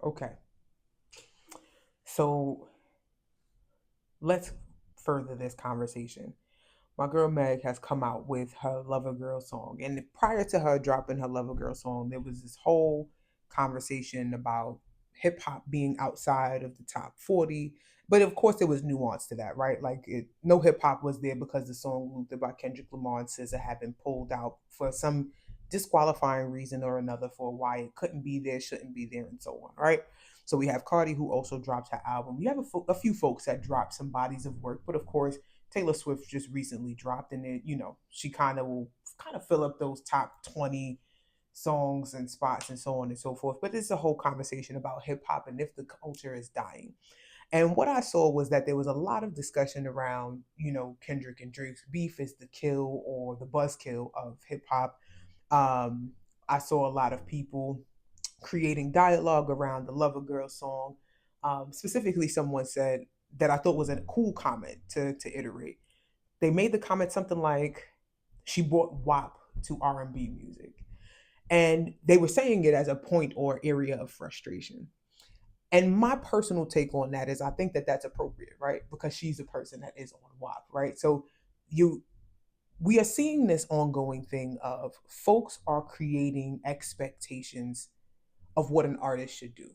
Okay. So let's further this conversation. My girl Meg has come out with her Lover Girl song. And prior to her dropping her Lover Girl song, there was this whole conversation about hip hop being outside of the top 40. But of course, there was nuance to that, right? No hip hop was there because the song Luther by Kendrick Lamar and SZA had been pulled out for some disqualifying reason or another for why it couldn't be there, shouldn't be there, and so on, right? So we have Cardi, who also dropped her album. We have a few folks that dropped some bodies of work, but of course, Taylor Swift just recently dropped, and she kind of fill up those top 20 songs and spots and so on and so forth. But this is a whole conversation about hip hop and if the culture is dying. And what I saw was that there was a lot of discussion around, Kendrick and Drake's beef is the kill or the buzzkill of hip hop. Um, I saw a lot of people creating dialogue around the Lover Girl song. Specifically, someone said that I thought was a cool comment to iterate. They made the comment something like, "She brought WAP to R&B music," and they were saying it as a point or area of frustration. And my personal take on that is, I think that that's appropriate, right? Because she's a person that is on WAP, right? So you we are seeing this ongoing thing of folks are creating expectations of what an artist should do.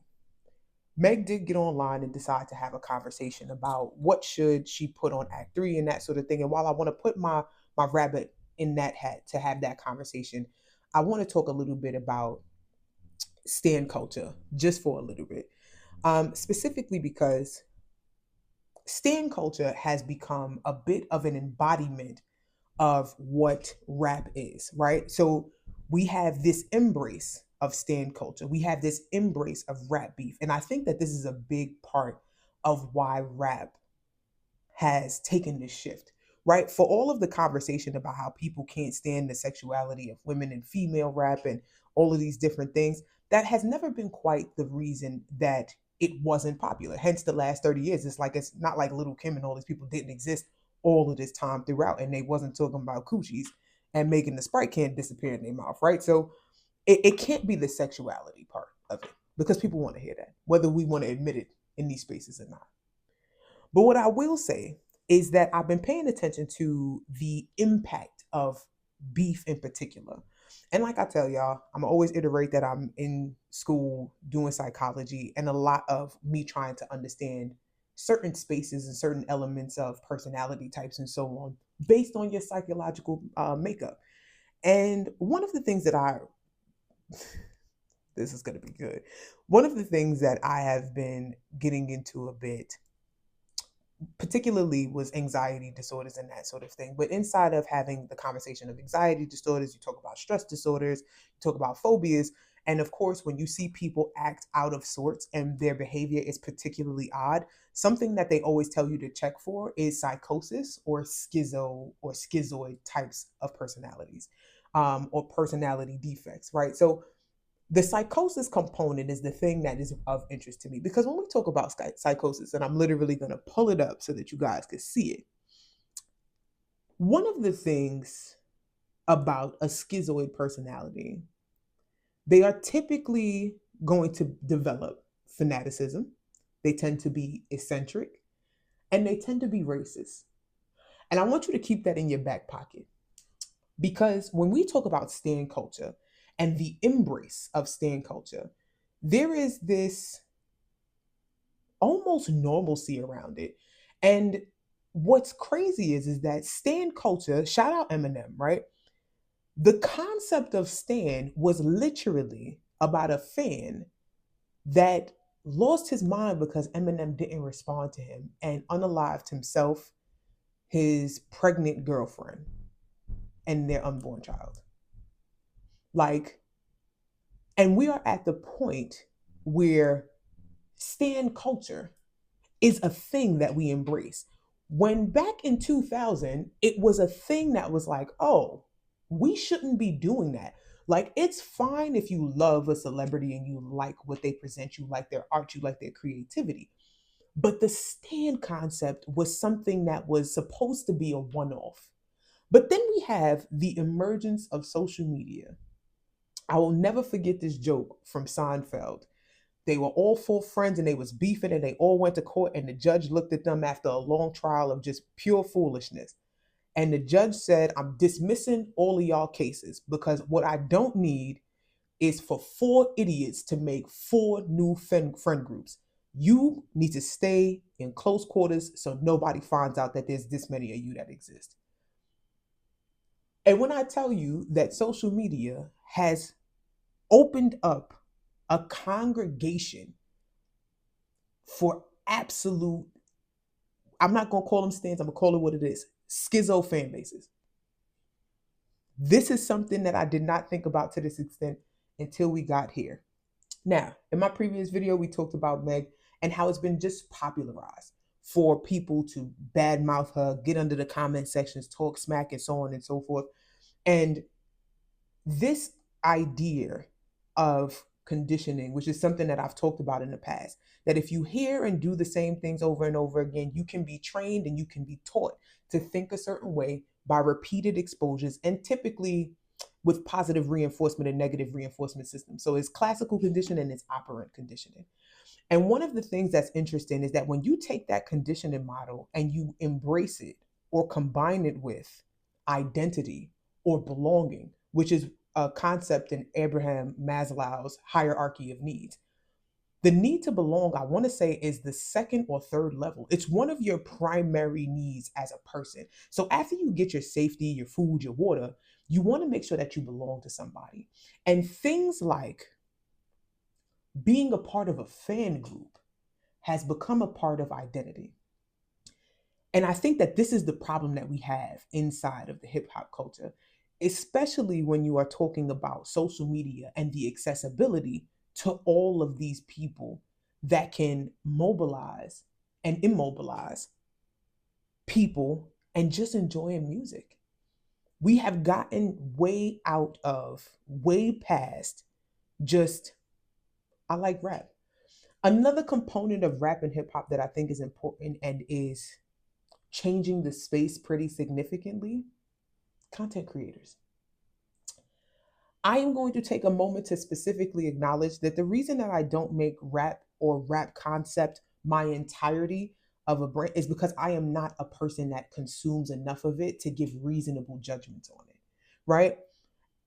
Meg did get online and decide to have a conversation about what should she put on Act Three and that sort of thing. And while I want to put my rabbit in that hat to have that conversation, I want to talk a little bit about stan culture just for a little bit, specifically because stan culture has become a bit of an embodiment of what rap is, right? So we have this embrace of stan culture. We have this embrace of rap beef. And I think that this is a big part of why rap has taken this shift, right? For all of the conversation about how people can't stand the sexuality of women and female rap and all of these different things, that has never been quite the reason that it wasn't popular. Hence the last 30 years. It's not like Little Kim and all these people didn't exist all of this time throughout, and they wasn't talking about coochies and making the Sprite can disappear in their mouth, right? So it can't be the sexuality part of it because people want to hear that, whether we want to admit it in these spaces or not. But what I will say is that I've been paying attention to the impact of beef in particular. And like I tell y'all, I'm always iterate that I'm in school doing psychology, and a lot of me trying to understand certain spaces and certain elements of personality types and so on based on your psychological makeup. And one of the things that this is going to be good. One of the things that I have been getting into a bit particularly was anxiety disorders and that sort of thing. But inside of having the conversation of anxiety disorders, you talk about stress disorders, you talk about phobias. And of course, when you see people act out of sorts and their behavior is particularly odd, something that they always tell you to check for is psychosis or schizo or schizoid types of personalities, or personality defects, right? So the psychosis component is the thing that is of interest to me because when we talk about psychosis, and I'm literally going to pull it up so that you guys can see it, one of the things about a schizoid personality, they are typically going to develop fanaticism, they tend to be eccentric, and they tend to be racist. And I want you to keep that in your back pocket because when we talk about stan culture and the embrace of stan culture, there is this almost normalcy around it. And what's crazy is that stan culture, shout out Eminem, right? The concept of stan was literally about a fan that lost his mind because Eminem didn't respond to him and unalived himself, his pregnant girlfriend, and their unborn child. Like, and we are at the point where stan culture is a thing that we embrace. When back in 2000, it was a thing that was like, oh, we shouldn't be doing that. Like, it's fine if you love a celebrity and you like what they present, you like their art, you like their creativity. But the stand concept was something that was supposed to be a one off. But then we have the emergence of social media. I will never forget this joke from Seinfeld. They were all full friends and they was beefing and they all went to court and the judge looked at them after a long trial of just pure foolishness. And the judge said, I'm dismissing all of y'all cases because what I don't need is for four idiots to make four new friend groups. You need to stay in close quarters so nobody finds out that there's this many of you that exist. And when I tell you that social media has opened up a congregation for absolute, I'm not going to call them stands, I'm going to call it what it is, schizo fan bases. This is something that I did not think about to this extent until we got here. Now, in my previous video, we talked about Meg and how it's been just popularized for people to badmouth her, get under the comment sections, talk smack, and so on and so forth. And this idea of conditioning, which is something that I've talked about in the past, that if you hear and do the same things over and over again, you can be trained and you can be taught to think a certain way by repeated exposures and typically with positive reinforcement and negative reinforcement systems. So it's classical conditioning and it's operant conditioning. And one of the things that's interesting is that when you take that conditioning model and you embrace it or combine it with identity or belonging, which is a concept in Abraham Maslow's hierarchy of needs. The need to belong, I want to say, is the second or third level. It's one of your primary needs as a person. So after you get your safety, your food, your water, you want to make sure that you belong to somebody. And things like being a part of a fan group has become a part of identity. And I think that this is the problem that we have inside of the hip hop culture, especially when you are talking about social media and the accessibility to all of these people that can mobilize and immobilize people and just enjoying music. We have gotten way out of, way past just, I like rap. Another component of rap and hip hop that I think is important and is changing the space pretty significantly, content creators. I am going to take a moment to specifically acknowledge that the reason that I don't make rap or rap concept my entirety of a brand is because I am not a person that consumes enough of it to give reasonable judgments on it, right?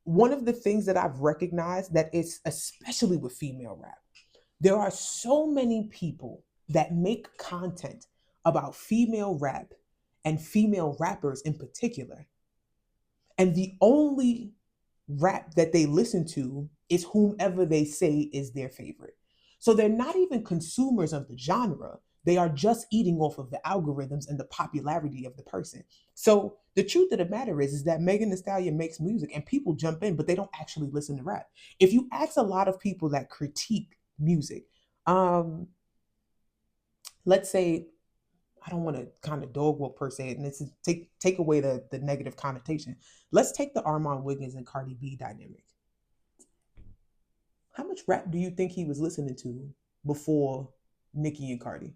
One of the things that I've recognized that it's especially with female rap, there are so many people that make content about female rap and female rappers in particular. And the only rap that they listen to is whomever they say is their favorite. So they're not even consumers of the genre. They are just eating off of the algorithms and the popularity of the person. So the truth of the matter is that Megan Thee Stallion makes music and people jump in, but they don't actually listen to rap. If you ask a lot of people that critique music, um, let's say I don't want to kind of dog walk per se, and this is take away the negative connotation. Let's take the Armand Wiggins and Cardi B dynamic. How much rap do you think he was listening to before Nicki and Cardi?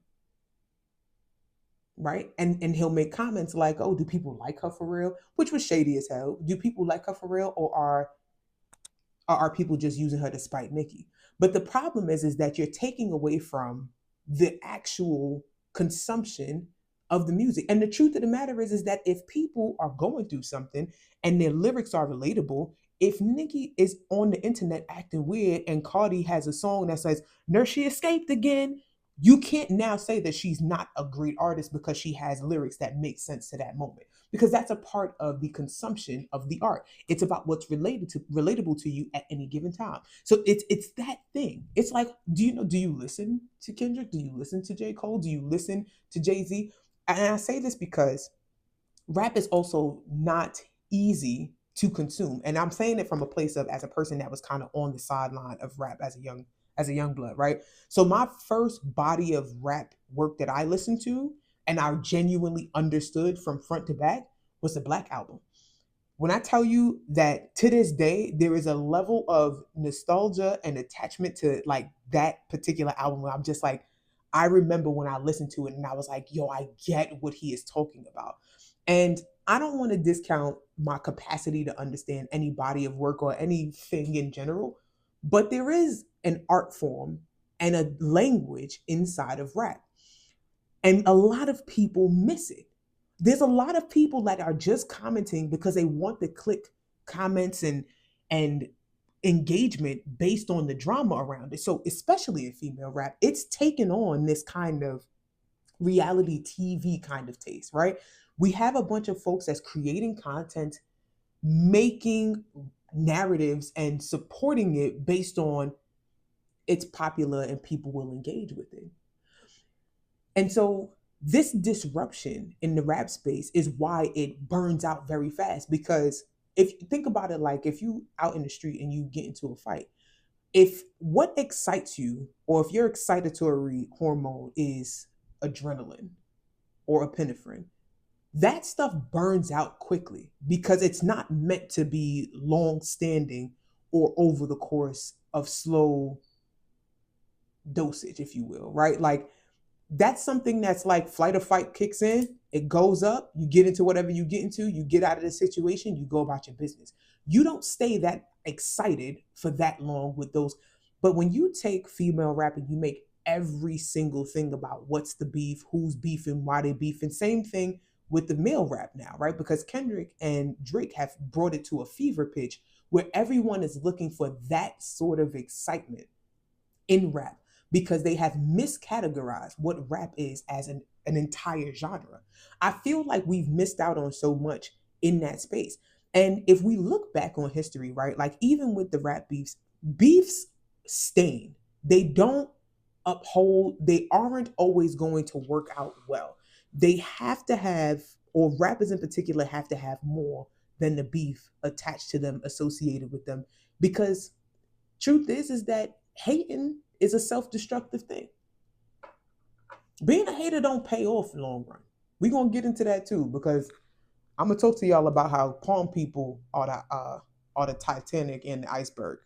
Right? And he'll make comments like, "Oh, do people like her for real?" Which was shady as hell. Do people like her for real, or are people just using her to spite Nicki? But the problem is that you're taking away from the actual consumption of the music. And the truth of the matter is that if people are going through something and their lyrics are relatable, if Nicki is on the internet acting weird and Cardi has a song that says, Nurse, she escaped again, you can't now say that she's not a great artist because she has lyrics that make sense to that moment. Because that's a part of the consumption of the art. It's about what's relatable to you at any given time. So it's that thing. It's like, do you listen to Kendrick? Do you listen to J. Cole? Do you listen to Jay-Z? And I say this because rap is also not easy to consume. And I'm saying it from a place of as a person that was kind of on the sideline of rap as a young blood, right? So my first body of rap work that I listened to and I genuinely understood from front to back was the Black Album. When I tell you that to this day there is a level of nostalgia and attachment to like that particular album where I'm just like, I remember when I listened to it and I was like, yo, I get what he is talking about. And I don't want to discount my capacity to understand any body of work or anything in general, but there is an art form and a language inside of rap. And a lot of people miss it. There's a lot of people that are just commenting because they want to click comments and engagement based on the drama around it. So especially in female rap, it's taken on this kind of reality TV kind of taste, right? We have a bunch of folks that's creating content, making narratives and supporting it based on it's popular and people will engage with it. And so this disruption in the rap space is why it burns out very fast. Because if you think about it, like if you out in the street and you get into a fight, if what excites you, or if your excitatory hormone is adrenaline or epinephrine, that stuff burns out quickly because it's not meant to be long standing or over the course of slow dosage, if you will, right? Like that's something that's like flight or fight kicks in, it goes up, you get into whatever you get into, you get out of the situation, you go about your business. You don't stay that excited for that long with those. But when you take female rap and you make every single thing about what's the beef, who's beefing, why they beefing, same thing with the male rap now, right? Because Kendrick and Drake have brought it to a fever pitch where everyone is looking for that sort of excitement in rap because they have miscategorized what rap is as an entire genre. I feel like we've missed out on so much in that space. And if we look back on history, right, like even with the rap beefs, beefs stain. They don't uphold, they aren't always going to work out well. They have to have, or rappers in particular have to have more than the beef attached to them, associated with them. Because truth is that hating is a self-destructive thing. Being a hater don't pay off in the long run. We're gonna get into that too, because I'm gonna talk to y'all about how palm people are the Titanic and the iceberg.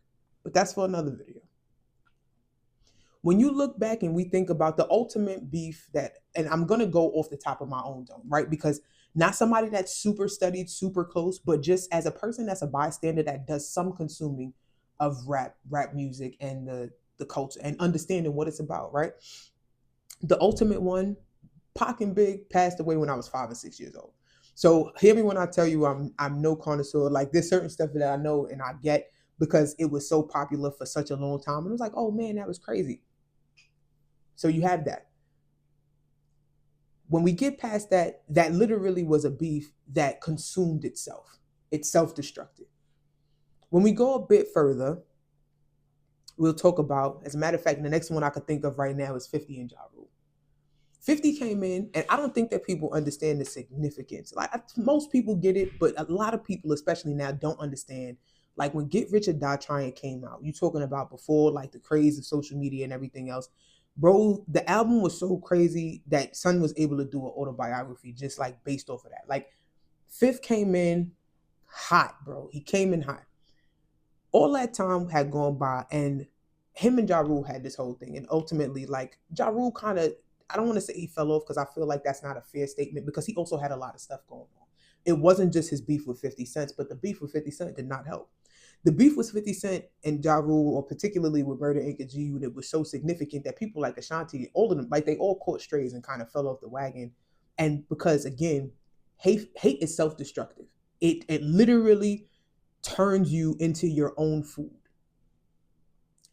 But that's for another video. When you look back and we think about the ultimate beef that, and I'm gonna go off the top of my own dome, right? Because not somebody that's super studied, super close, but just as a person that's a bystander that does some consuming of rap music and the culture and understanding what it's about, right? The ultimate one, Pac and Big passed away when I was 5 or 6 years old. So hear me when I tell you I'm no connoisseur. Like there's certain stuff that I know and I get because it was so popular for such a long time. And it was like, oh man, that was crazy. So you have that. When we get past that, that literally was a beef that consumed itself. It's self-destructive. When we go a bit further, we'll talk about, as a matter of fact, the next one I could think of right now is 50 and Ja Rule. 50 came in, and I don't think that people understand the significance. Like most people get it, but a lot of people, especially now, don't understand. Like when Get Rich or Die Trying came out, you talking about before like the craze of social media and everything else. Bro, the album was so crazy that Son was able to do an autobiography just like based off of that. Like Fifth came in hot, bro. He came in hot. All that time had gone by, and him and Ja Rule had this whole thing. And ultimately, like Ja Rule kind of, I don't want to say he fell off because I feel like that's not a fair statement because he also had a lot of stuff going on. It wasn't just his beef with 50 Cent, but the beef with 50 Cent did not help. The beef with 50 Cent and Ja Rule, or particularly with Murder Inc. and G Unit, was so significant that people like Ashanti, all of them, like they all caught strays and kind of fell off the wagon. And because again, hate is self-destructive. It literally turns you into your own food.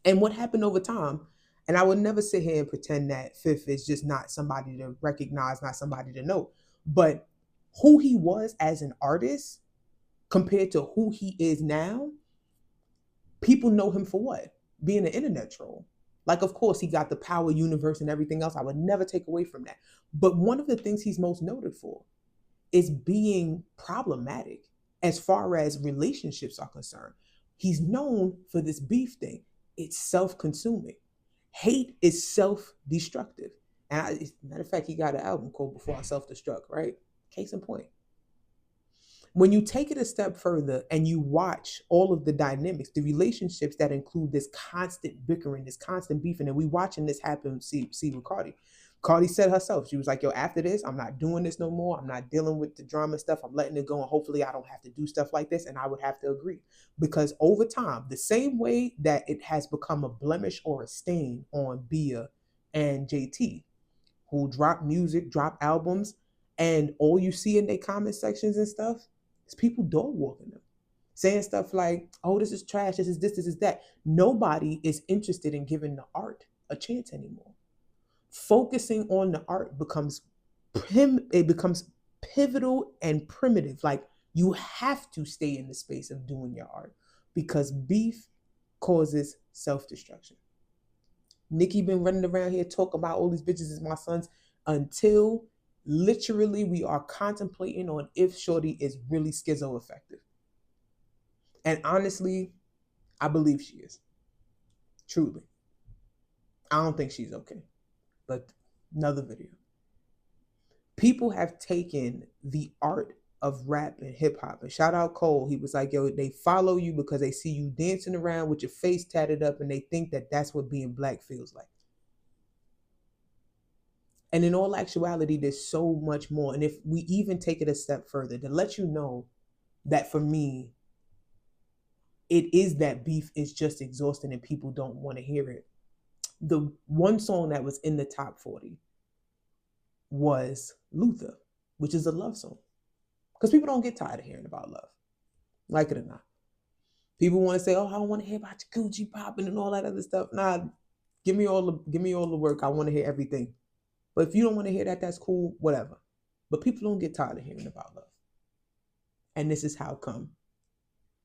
And what happened over time, and I would never sit here and pretend that Fifth is just not somebody to recognize, not somebody to know, but who he was as an artist compared to who he is now, people know him for what? Being an internet troll. Like, of course, he got the power universe and everything else. I would never take away from that. But one of the things he's most noted for is being problematic as far as relationships are concerned. He's known for this beef thing. It's self-consuming. Hate is self-destructive. And as a matter of fact, he got an album called Before I Self-Destruct, right? Case in point. When you take it a step further and you watch all of the dynamics, the relationships that include this constant bickering, this constant beefing, and we watching this happen, see with Cardi. Cardi said herself, she was like, yo, after this, I'm not doing this no more. I'm not dealing with the drama stuff. I'm letting it go. And hopefully I don't have to do stuff like this. And I would have to agree. Because over time, the same way that it has become a blemish or a stain on Bia and JT, who drop music, drop albums, and all you see in their comment sections and stuff is people dog walking them, saying stuff like, oh, this is trash, this is this, this is that. Nobody is interested in giving the art a chance anymore. Focusing on the art becomes it becomes pivotal and primitive. Like, you have to stay in the space of doing your art because beef causes self-destruction. Nikki been running around here talking about all these bitches as my sons until literally we are contemplating on if Shorty is really schizo-effective. And honestly, I believe she is. Truly. I don't think she's okay. But another video. People have taken the art of rap and hip hop. And shout out Cole. He was like, yo, they follow you because they see you dancing around with your face tatted up and they think that that's what being black feels like. And in all actuality, there's so much more. And if we even take it a step further, to let you know that for me, it is that beef is just exhausting and people don't want to hear it. The one song that was in the top 40 was Luther, which is a love song. Because people don't get tired of hearing about love, like it or not. People want to say, oh, I don't want to hear about your Gucci popping and all that other stuff. Nah, give me all the work. I want to hear everything. But if you don't want to hear that, that's cool, whatever. But people don't get tired of hearing about love. And this is how come.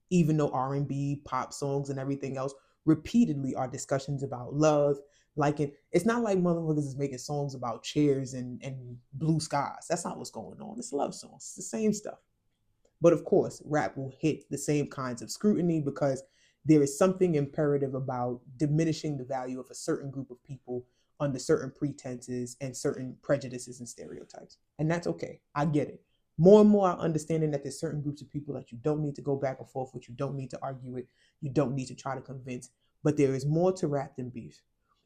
Even though R&B, pop songs, and everything else repeatedly are discussions about love, like it's not like motherfuckers is making songs about chairs and blue skies. That's not what's going on. It's love songs. It's the same stuff. But of course, rap will hit the same kinds of scrutiny because there is something imperative about diminishing the value of a certain group of people under certain pretenses and certain prejudices and stereotypes. And that's okay. I get it. More and more, I'm understanding that there's certain groups of people that you don't need to go back and forth with, you don't need to argue with, you don't need to try to convince. But there is more to rap than beef.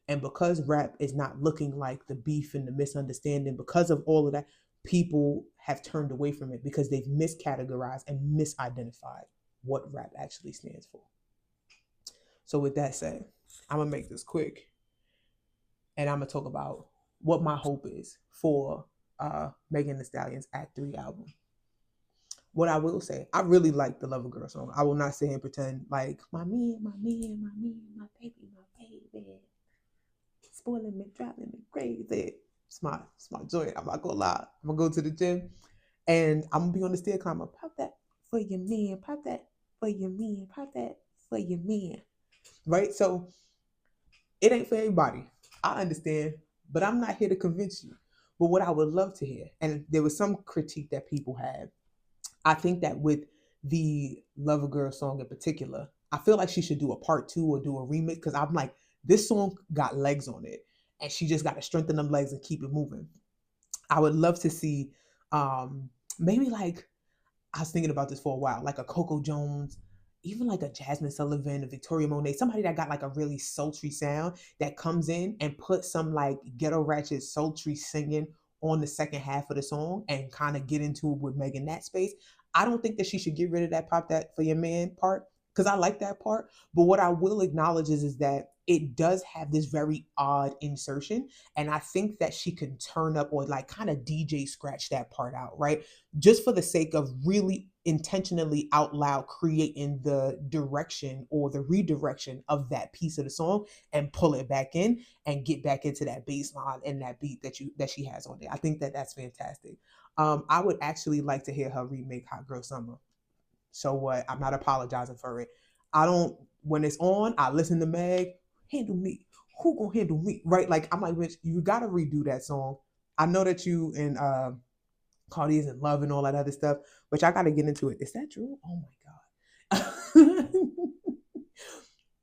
And because rap is not looking like the beef and the misunderstanding, because of all of that, people have turned away from it because they've miscategorized and misidentified what rap actually stands for. So with that said, I'm going to make this quick. And I'm going to talk about what my hope is for Megan Thee Stallion's Act 3 album. What I will say, I really like the Lover Girl song. I will not sit here and pretend like, my man, my man, my man, my baby, spoiling me, driving me crazy. It's my joy. I'm not gonna lie. I'm gonna go to the gym and I'm gonna be on the stair climber. Pop that for your man, pop that for your man, pop that for your man. Right? So it ain't for everybody. I understand, but I'm not here to convince you. But what I would love to hear, and there was some critique that people had, I think that with the Lover Girl song in particular, I feel like she should do a part 2 or do a remix because I'm like, this song got legs on it and she just got to strengthen them legs and keep it moving. I would love to see maybe like, I was thinking about this for a while, like a Coco Jones, even like a Jasmine Sullivan, a Victoria Monet, somebody that got like a really sultry sound that comes in and put some like ghetto ratchet sultry singing on the second half of the song and kind of get into it with Megan that space. I don't think that she should get rid of that pop that for your man part because I like that part. But what I will acknowledge is that it does have this very odd insertion. And I think that she can turn up or like kind of DJ scratch that part out, right? Just for the sake of really intentionally out loud creating the direction or the redirection of that piece of the song and pull it back in and get back into that bass line and that beat that she has on there. I think that that's fantastic. I would actually like to hear her remake Hot Girl Summer. So what? I'm not apologizing for it. I don't, when it's on, I listen to Meg, handle me. Who gonna handle me? Right? Like, I'm like, bitch, you gotta redo that song. I know that you and Cardi is in love and all that other stuff, but y'all gotta get into it. Is that true? Oh my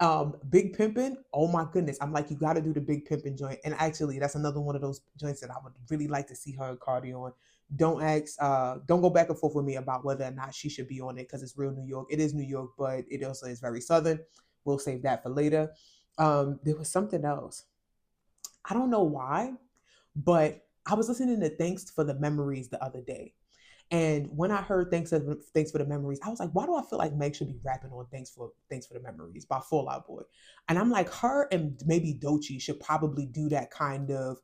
God. Big Pimpin', oh my goodness. I'm like, you gotta do the Big Pimpin' joint. And actually, that's another one of those joints that I would really like to see her and Cardi on. Don't go back and forth with me about whether or not she should be on it because it's real New York. It is New York, but it also is very Southern. We'll save that for later. There was something else. I don't know why, But I was listening to Thanks for the Memories the other day. And when I heard Thanks for the Memories, I was like, why do I feel like Meg should be rapping on Thanks for the Memories by Fall Out Boy? And I'm like, her and maybe Doechii should probably do that kind of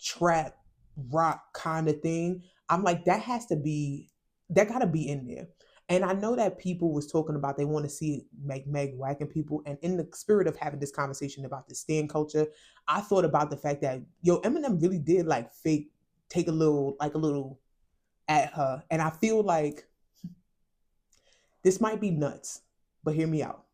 trap rock kind of thing. I'm like, that gotta be in there. And I know that people was talking about they want to see Meg whacking people. And in the spirit of having this conversation about the stand culture, I thought about the fact that Eminem really did like fake take a little at her. And I feel like this might be nuts, but hear me out.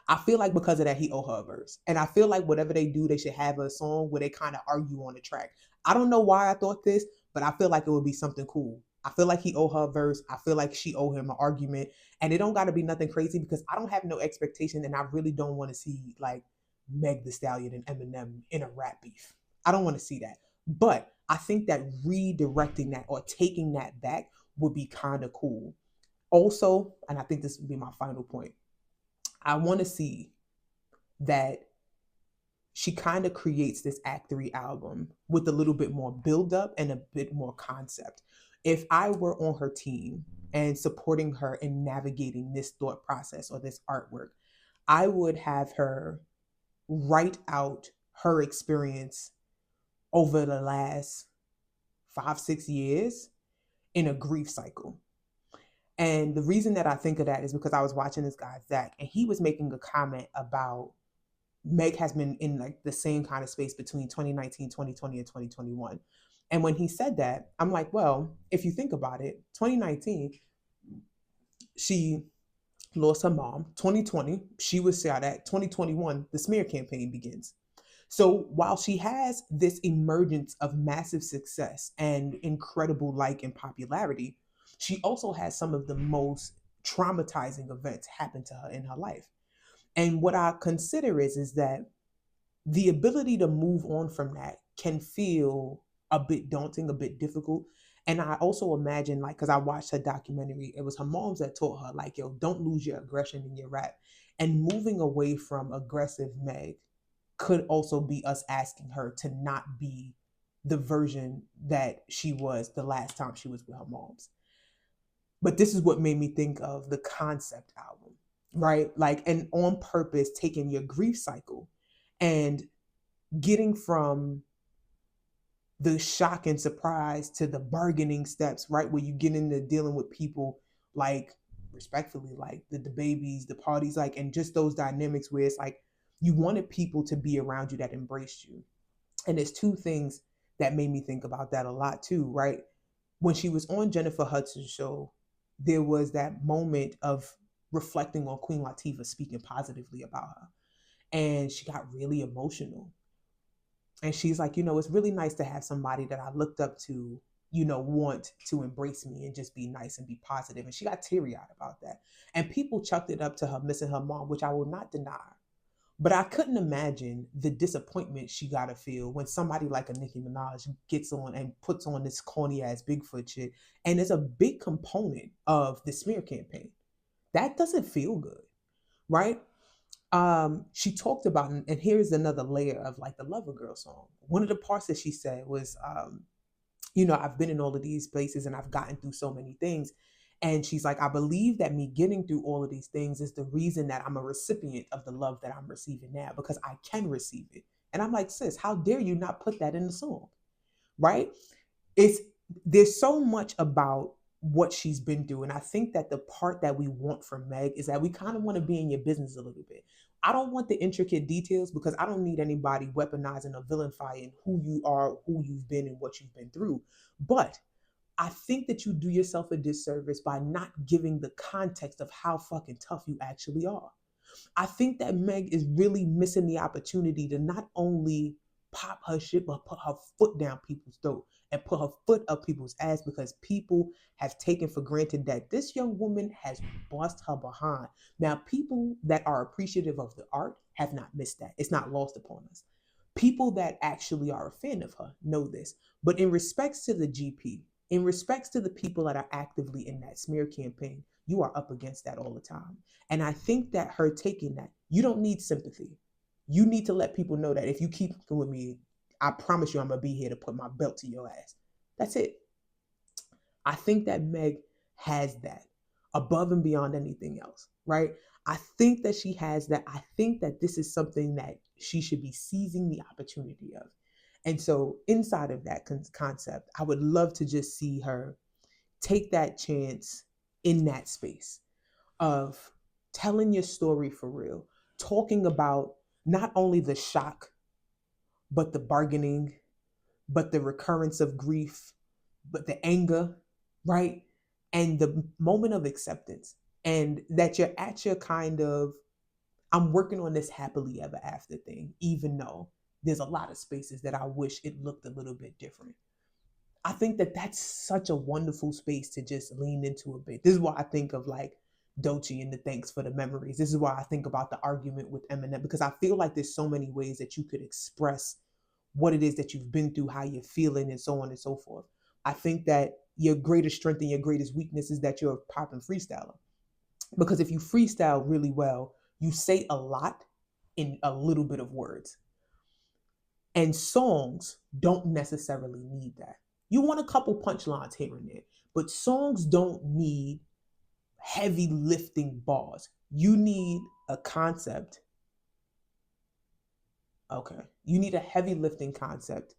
I feel like because of that, he owe her a verse. And I feel like whatever they do, they should have a song where they kind of argue on the track. I don't know why I thought this, but I feel like it would be something cool. I feel like he owe her a verse. I feel like she owe him an argument. And it don't got to be nothing crazy because I don't have no expectation and I really don't want to see like Meg the Stallion and Eminem in a rap beef. I don't want to see that. But I think that redirecting that or taking that back would be kind of cool. Also, and I think this would be my final point, I want to see that she kind of creates this Act 3 album with a little bit more build up and a bit more concept. If I were on her team and supporting her in navigating this thought process or this artwork, I would have her write out her experience over the last 5, 6 years in a grief cycle. And the reason that I think of that is because I was watching this guy, Zach, and he was making a comment about Meg has been in like the same kind of space between 2019, 2020, and 2021. And when he said that, I'm like, well, if you think about it, 2019, she lost her mom. 2020, she was shot at. 2021, the smear campaign begins. So while she has this emergence of massive success and incredible like and popularity, she also has some of the most traumatizing events happen to her in her life. And what I consider is that the ability to move on from that can feel a bit daunting, a bit difficult. And I also imagine, like, because I watched her documentary, it was her moms that taught her, like, yo, don't lose your aggression in your rap. And moving away from aggressive Meg could also be us asking her to not be the version that she was the last time she was with her moms. But this is what made me think of the concept album, right? Like, and on purpose, taking your grief cycle and getting from the shock and surprise to the bargaining steps, right? Where you get into dealing with people like respectfully, like the babies, the parties, like, and just those dynamics where it's like you wanted people to be around you that embraced you. And there's two things that made me think about that a lot too, right? When she was on Jennifer Hudson's show, there was that moment of reflecting on Queen Latifah speaking positively about her. And she got really emotional. And she's like, it's really nice to have somebody that I looked up to, want to embrace me and just be nice and be positive. And she got teary eyed about that. And people chucked it up to her missing her mom, which I will not deny. But I couldn't imagine the disappointment she got to feel when somebody like a Nicki Minaj gets on and puts on this corny ass Bigfoot shit. And it's a big component of the smear campaign. That doesn't feel good, right? She talked about, and here's another layer of like the Lover Girl song. One of the parts that she said was, I've been in all of these places and I've gotten through so many things. And she's like, I believe that me getting through all of these things is the reason that I'm a recipient of the love that I'm receiving now because I can receive it. And I'm like, sis, how dare you not put that in the song? Right? It's there's so much about what she's been through. And I think that the part that we want from Meg is that we kind of want to be in your business a little bit. I don't want the intricate details because I don't need anybody weaponizing or vilifying who you are, who you've been, and what you've been through. But I think that you do yourself a disservice by not giving the context of how fucking tough you actually are. I think that Meg is really missing the opportunity to not only pop her shit, but put her foot down people's throat and put her foot up people's ass because people have taken for granted that this young woman has bust her behind. Now, people that are appreciative of the art have not missed that. It's not lost upon us. People that actually are a fan of her know this. But in respects to the GP, in respects to the people that are actively in that smear campaign, you are up against that all the time. And I think that her taking that, you don't need sympathy. You need to let people know that if you keep with me, I promise you I'm gonna be here to put my belt to your ass. That's it. I think that Meg has that above and beyond anything else, right? I think that she has that. I think that this is something that she should be seizing the opportunity of. And so, inside of that concept, I would love to just see her take that chance in that space of telling your story for real, talking about not only the shock, but the bargaining, but the recurrence of grief, but the anger, right? And the moment of acceptance. And that you're at your kind of, I'm working on this happily ever after thing, even though there's a lot of spaces that I wish it looked a little bit different. I think that that's such a wonderful space to just lean into a bit. This is why I think of like Doechii and the Thanks for the Memories. This is why I think about the argument with Eminem, because I feel like there's so many ways that you could express what it is that you've been through, how you're feeling, and so on and so forth. I think that your greatest strength and your greatest weakness is that you're a pop and freestyler. Because if you freestyle really well, you say a lot in a little bit of words. And songs don't necessarily need that. You want a couple punchlines here and there, but songs don't need heavy lifting bars. You need a concept. Okay. You need a heavy lifting concept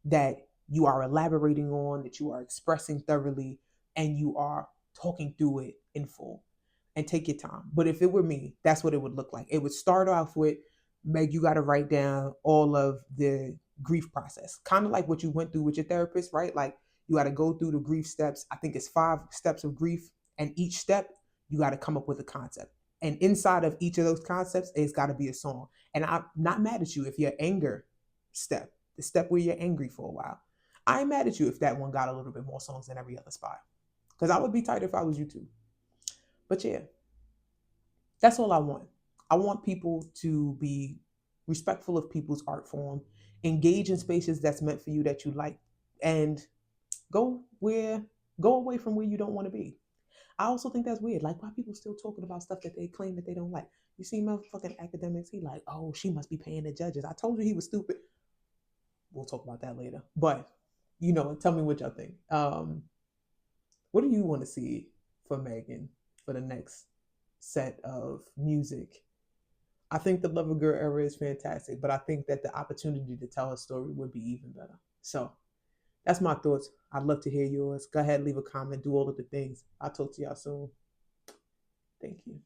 that you are elaborating on, that you are expressing thoroughly, and you are talking through it in full. And take your time. But if it were me, that's what it would look like. It would start off with, Meg, you got to write down all of the grief process, kind of like what you went through with your therapist, right? Like you got to go through the grief steps. I think it's 5 steps of grief, and each step you got to come up with a concept. And inside of each of those concepts, it's got to be a song. And I'm not mad at you if your anger step, the step where you're angry for a while, I ain't mad at you if that one got a little bit more songs than every other spot. Because I would be tight if I was you too. But yeah, that's all I want. I want people to be respectful of people's art form, engage in spaces that's meant for you that you like, and go where go away from where you don't want to be. I also think that's weird. Like why people still talking about stuff that they claim that they don't like. You see motherfucking academics, he like, oh, she must be paying the judges. I told you he was stupid. We'll talk about that later. But tell me what y'all think. What do you want to see for Megan for the next set of music? I think the Lover Girl era is fantastic, but I think that the opportunity to tell a story would be even better. So that's my thoughts. I'd love to hear yours. Go ahead, leave a comment, do all of the things. I'll talk to y'all soon. Thank you.